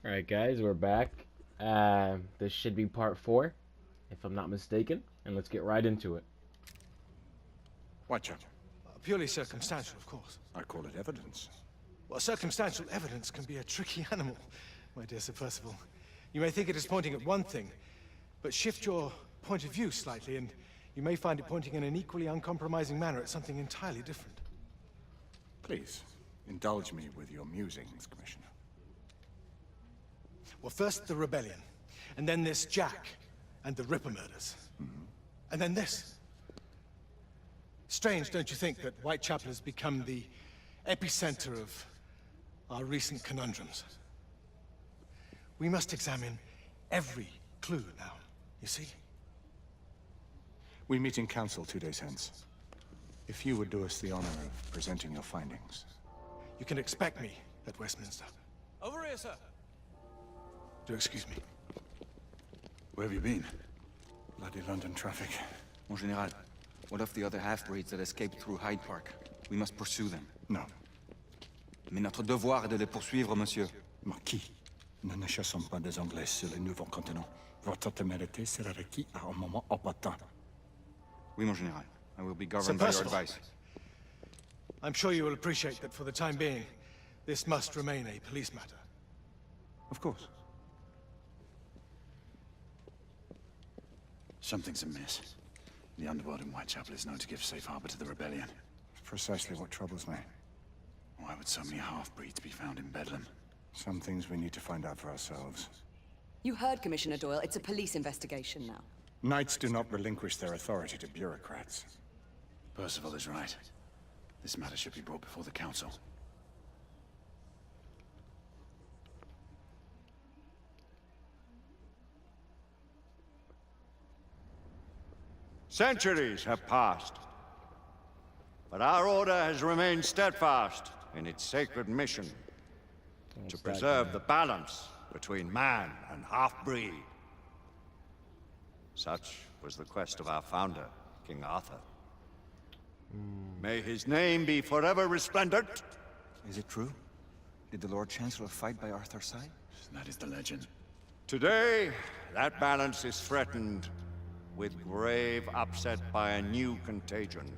Alright, guys, we're back. This should be part 4, if I'm not mistaken, and let's get right into it. Whitechapel. Purely circumstantial, of course. I call it evidence. Well, circumstantial evidence can be a tricky animal, my dear Sir Percival. You may think it is pointing at one thing, but shift your point of view slightly, and you may find it pointing in an equally uncompromising manner at something entirely different. Please, indulge me with your musings, Commissioner. Well, first the rebellion, and then this Jack, and the Ripper murders. And then this. Strange, don't you think, that Whitechapel has become the epicenter of our recent conundrums? We must examine every clue now, you see? We meet in council 2 days hence. If you would do us the honor of presenting your findings. You can expect me at Westminster. Over here, sir. Do excuse me. Where have you been? Bloody London traffic. Mon Général, what of the other half-breeds that escaped through Hyde Park? We must pursue them. Non. Mais notre devoir est de les poursuivre, monsieur. Marquis, nous ne chassons pas des Anglais sur le nouveau continent. Votre témérité sera requis à un moment opportun. Oui, mon Général. I will be governed Sir by your Percival. advice. I'm sure you will appreciate that for the time being, this must remain a police matter. Of course. Something's amiss. The underworld in Whitechapel is known to give safe harbor to the rebellion. It's precisely what troubles me. Why would so many half-breeds be found in Bedlam? Some things we need to find out for ourselves. You heard Commissioner Doyle. It's a police investigation now. Knights do not relinquish their authority to bureaucrats. Percival is right. This matter should be brought before the council. Centuries have passed, but our order has remained steadfast in its sacred mission to preserve the balance between man and half-breed. Such was the quest of our founder, King Arthur. May his name be forever resplendent. Is it true? Did the Lord Chancellor fight by Arthur's side? That is the legend. Today, that balance is threatened with grave upset by a new contagion,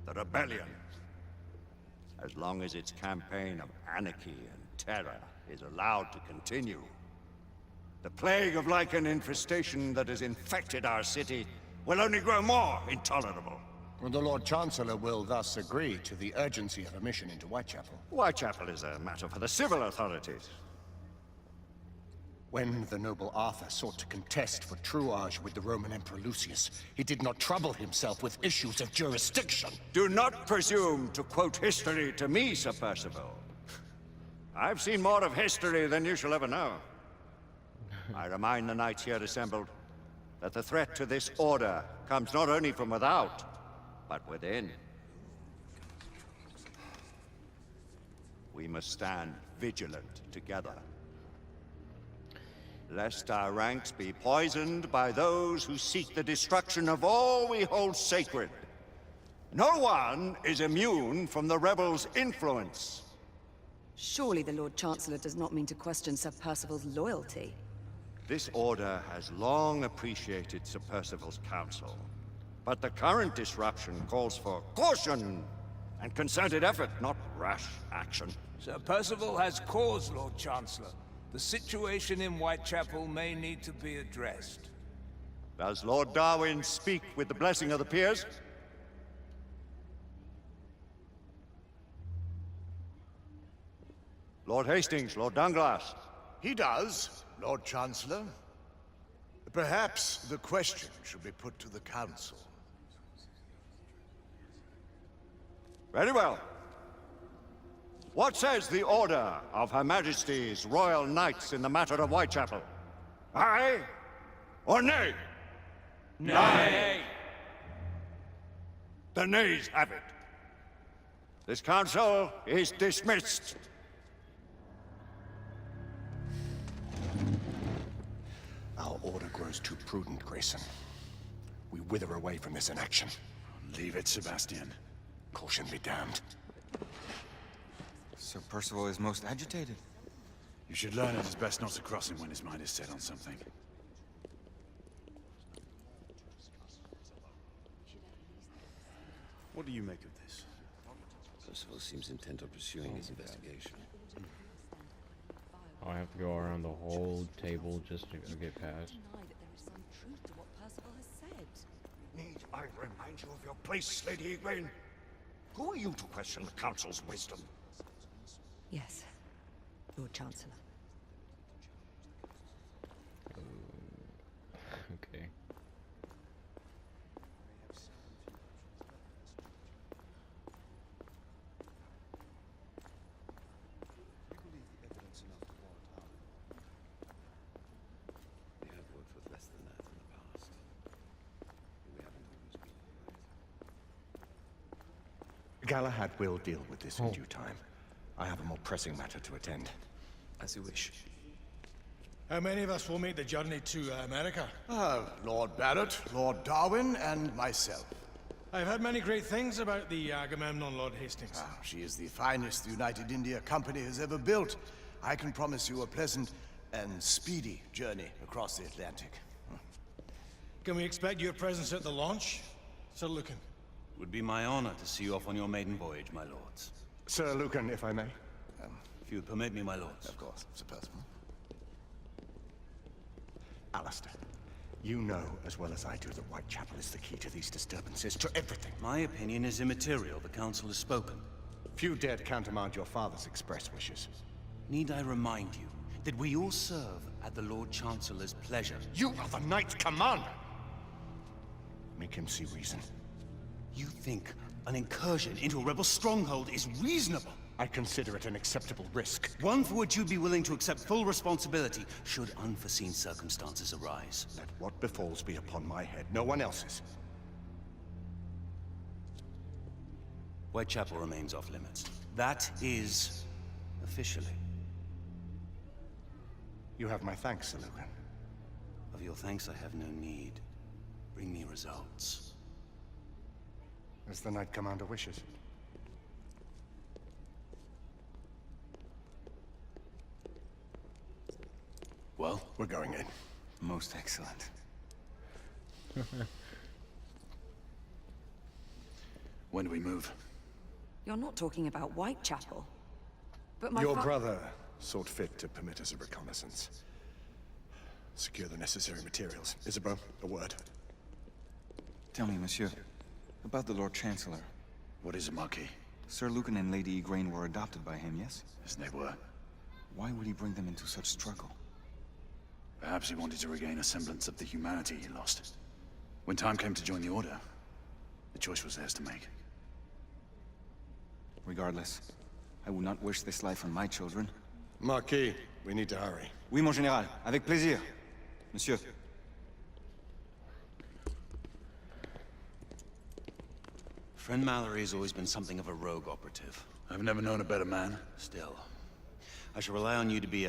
the rebellion. As long as its campaign of anarchy and terror is allowed to continue, the plague of Lycan infestation that has infected our city will only grow more intolerable. The Lord Chancellor will thus agree to the urgency of a mission into Whitechapel. Whitechapel is a matter for the civil authorities. When the noble Arthur sought to contest for truage with the Roman Emperor Lucius, he did not trouble himself with issues of jurisdiction. Do not presume to quote history to me, Sir Percival. I've seen more of history than you shall ever know. I remind the knights here assembled that the threat to this order comes not only from without, but within. We must stand vigilant together, lest our ranks be poisoned by those who seek the destruction of all we hold sacred. No one is immune from the rebels' influence. Surely the Lord Chancellor does not mean to question Sir Percival's loyalty. This order has long appreciated Sir Percival's counsel, but the current disruption calls for caution and concerted effort, not rash action. Sir Percival has cause, Lord Chancellor. The situation in Whitechapel may need to be addressed. Does Lord Darwin speak with the blessing of the peers? Lord Hastings, Lord Dunglass. He does, Lord Chancellor. Perhaps the question should be put to the Council. Very well. What says the Order of Her Majesty's Royal Knights in the matter of Whitechapel? Aye or nay? Nay! The nays have it. This council is dismissed. Our order grows too prudent, Grayson. We wither away from this inaction. Leave it, Sebastian. Caution be damned. Sir Percival is most agitated. You should learn it is best not to cross him when his mind is set on something. What do you make of this? Percival seems intent on pursuing his investigation. I have to go around the whole table just to get past. Deny that there is some truth to what Percival has said. Need I remind you of your place, Lady Egwene? Who are you to question the Council's wisdom? Yes, Lord Chancellor. Okay. We have worked with less than that in the past. We haven't always been right. Galahad will deal with this in due time. I have a more pressing matter to attend. As you wish. How many of us will make the journey to America? Lord Barrett, Lord Darwin, and myself. I've heard many great things about the Agamemnon, Lord Hastings. She is the finest the United India Company has ever built. I can promise you a pleasant and speedy journey across the Atlantic. Can we expect your presence at the launch, Sir Lucan? Would be my honor to see you off on your maiden voyage, my lords. Sir Lucan, if I may. If you would permit me, my lords. Of course, Sir Percival. Alistair, you know as well as I do that Whitechapel is the key to these disturbances, to everything. My opinion is immaterial. The council has spoken. Few dare to countermand your father's express wishes. Need I remind you that we all serve at the Lord Chancellor's pleasure? You are the Knight Commander! Make him see reason. You think an incursion into a rebel stronghold is reasonable? I consider it an acceptable risk. One for which you'd be willing to accept full responsibility should unforeseen circumstances arise. Let what befalls be upon my head, no one else's. Whitechapel remains off limits. That is officially. You have my thanks, Sir Lucan. Of your thanks I have no need. Bring me results. As the Knight Commander wishes. Well, we're going in. Most excellent. When do we move? You're not talking about Whitechapel. But my Your brother sought fit to permit us a reconnaissance. Secure the necessary materials. Isabeau, a word. Tell me, monsieur, about the Lord Chancellor. What is it, Marquis? Sir Lucan and Lady Egwene were adopted by him, yes? Yes, they were. Why would he bring them into such struggle? Perhaps he wanted to regain a semblance of the humanity he lost. When time came to join the Order, the choice was theirs to make. Regardless, I would not wish this life on my children. Marquis, we need to hurry. Oui, mon général. Avec plaisir. Monsieur. Friend Mallory has always been something of a rogue operative. I've never known a better man. Still, I shall rely on you to be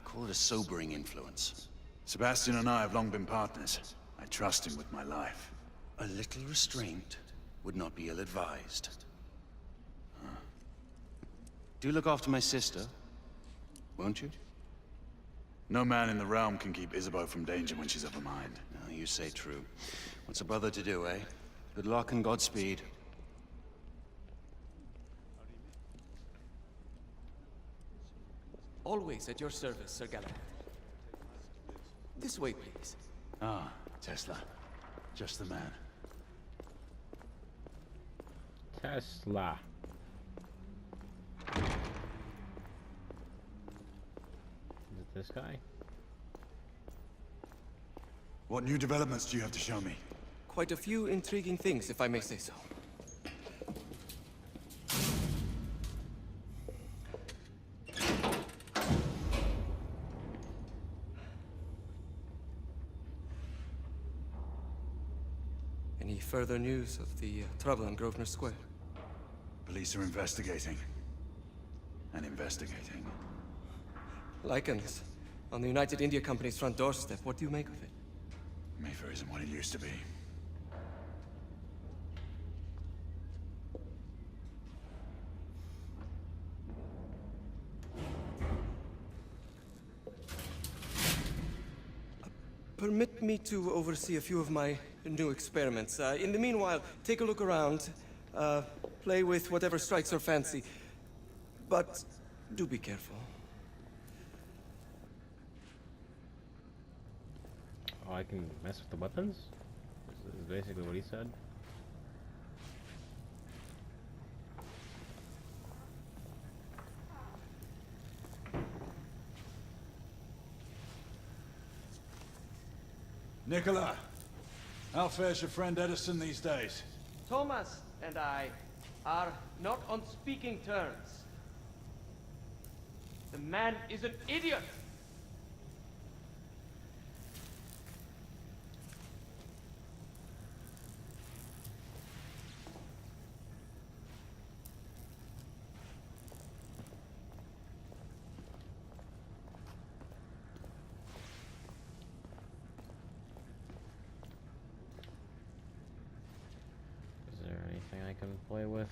call it a sobering influence. Sebastian and I have long been partners. I trust him with my life. A little restraint would not be ill-advised. Do look after my sister, won't you? No man in the realm can keep Isabeau from danger when she's of a mind. No, you say true. What's a brother to do, eh? Good luck and Godspeed. Always at your service, Sir Galahad. This way, please. Ah, Tesla. Just the man. Tesla. Is it this guy? What new developments do you have to show me? Quite a few intriguing things, if I may say so. Any further news of the trouble in Grosvenor Square? Police are investigating. And investigating. Lycans, on the United India Company's front doorstep. What do you make of it? Mayfair isn't what it used to be. permit me to oversee a few of my new experiments. In the meanwhile, take a look around. Play with whatever strikes your fancy. But do be careful. Oh, I can mess with the weapons? This is basically what he said. Nicola, how fares your friend Edison these days? Thomas and I are not on speaking terms. The man is an idiot! Is there anything I can play with?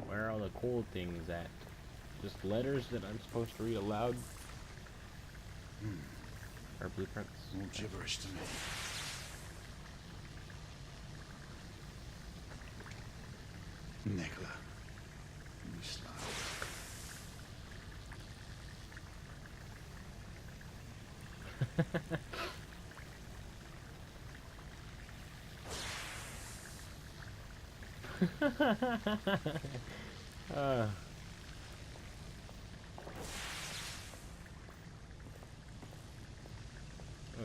Where are all the cool things at? Just letters that I'm supposed to read aloud? Or blueprints? All gibberish to me. Nicola, you slow. Oh,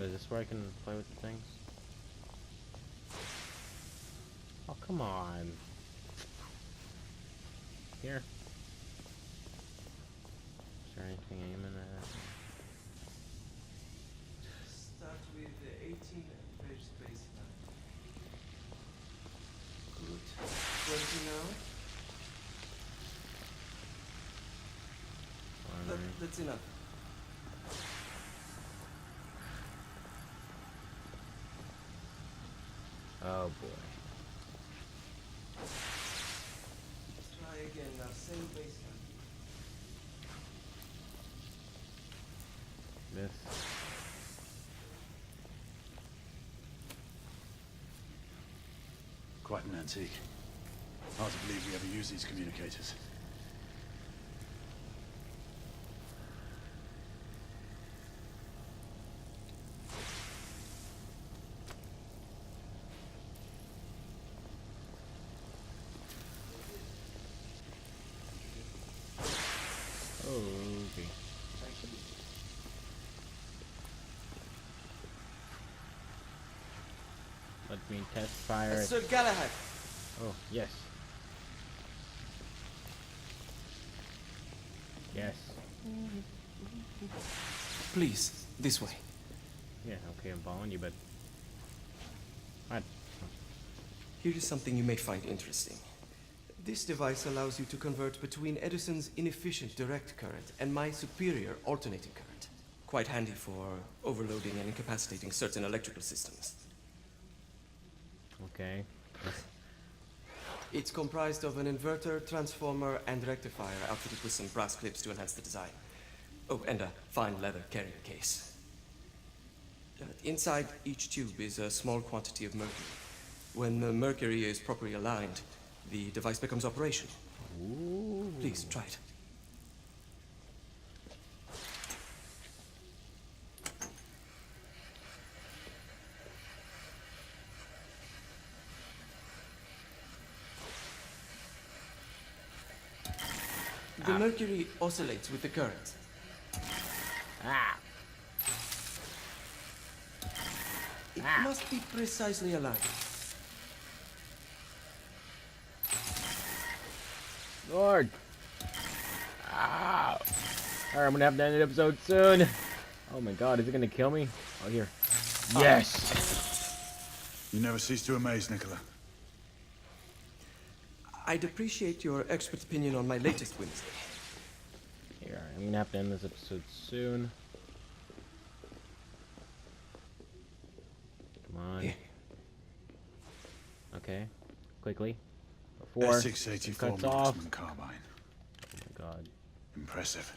is this where I can play with the things? Oh, come on. Here. Is there anything aiming at? Start with the 18 and page space now. Good. 20 now. That's enough. Oh boy. Try again now, same baseline. Miss. Quite an antique. Hard to believe we ever use these communicators. Okay. Let me test fire. Sir Galahad. Oh, yes. Yes. Please, this way. Yeah, okay, I'm following you, but... What? Here is something you may find interesting. This device allows you to convert between Edison's inefficient direct current and my superior alternating current. Quite handy for overloading and incapacitating certain electrical systems. Okay. It's comprised of an inverter, transformer, and rectifier outfitted with some brass clips to enhance the design. Oh, and a fine leather carrying case. Inside each tube is a small quantity of mercury. When the mercury is properly aligned, the device becomes operational. Ooh. Please, try it. The mercury oscillates with the current. Ah! It must be precisely aligned. Lord! Ah! Alright, I'm gonna have to end the episode soon. Oh my god, is it gonna kill me? Oh, here. Yes! You never cease to amaze, Nicola. I'd appreciate your expert opinion on my latest Wednesday. Here, I'm gonna have to end this episode soon. Come on. Here. Okay. Quickly. Before it S684 cuts off. marksman carbine. Oh my god. Impressive.